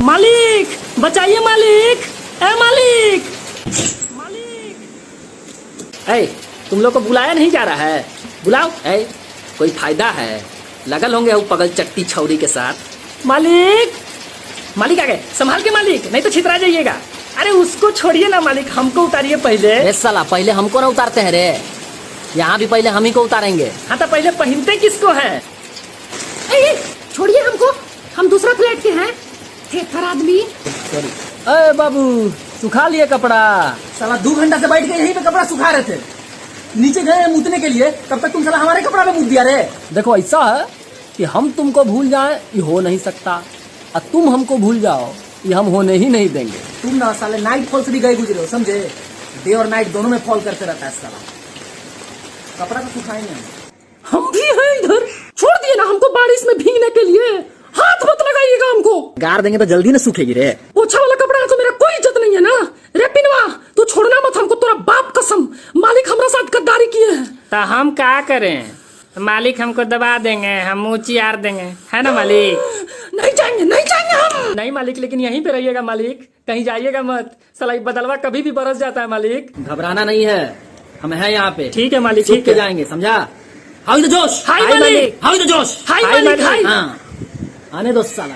मालिक बचाइए मालिक, ए मालिक, मालिक। ए, तुम लोग को बुलाया नहीं जा रहा है? बुलाओ। ए, कोई फायदा है? लगल होंगे वो पगल चट्टी छौरी के साथ। मालिक, मालिक आ गए, संभाल के मालिक, नहीं तो छितरा जाइएगा। अरे उसको छोड़िए ना मालिक, हमको उतारिए पहले। ए साला, पहले हमको ना उतारते हैं रे, यहाँ भी पहले हम ही को उतारेंगे। हाँ तो पहले पहनते किसको है? छोड़िए हमको, हम दूसरा फ्लैट के हैं। थेथर आदमी। सॉरी। अरे बाबू, सुखा लिए कपड़ा? साला 2 घंटा से बैठ के यहीं पे कपड़ा सुखा रहे थे, नीचे गए मुतने के लिए, तब तक तुम साला हमारे कपड़ा में मुत दिया रे। देखो ऐसा है कि हम तुमको भूल जाएं ये हो नहीं सकता, और तुम हमको भूल जाओ ये हम होने ही नहीं देंगे। तुम ना साले नाइट फॉल से भी गए गुजरे हो, समझे? डे और नाइट दोनों में फॉल करते रहता है साला। कपड़ा तो सुखाएंगे हम भी हैं इधर, छोड़ दिए ना हमको बारिश में भीगने के लिए। हाथ मत लगाइएगा हमको। गाड़ देंगे तो जल्दी ना सूखेगी रे। पोछा वाला कपड़ा तो मेरा कोई इज्जत नहीं है ना रे। पिनवा तू छोड़ना मत हमको, तोरा बाप कसम। मालिक हमारा साथ गद्दारी किए हैं। तो हम क्या करें? मालिक हमको दबा देंगे, हम मुँह चियार देंगे, है ना मालिक? नहीं जाएंगे, नहीं जाएंगे हम। नहीं मालिक, लेकिन यहीं पे रहिएगा मालिक, कहीं जाइएगा मत। साला ये बदलवा कभी भी बरस जाता है मालिक। घबराना नहीं है, हम हैं यहाँ पे। ठीक है मालिक, सूख ठीक के है। जाएंगे, समझा? हाउ द जोश, हाय मालिक, हाउ द जोश। हाय मालिक, हाय। हाँ, आने दो साला।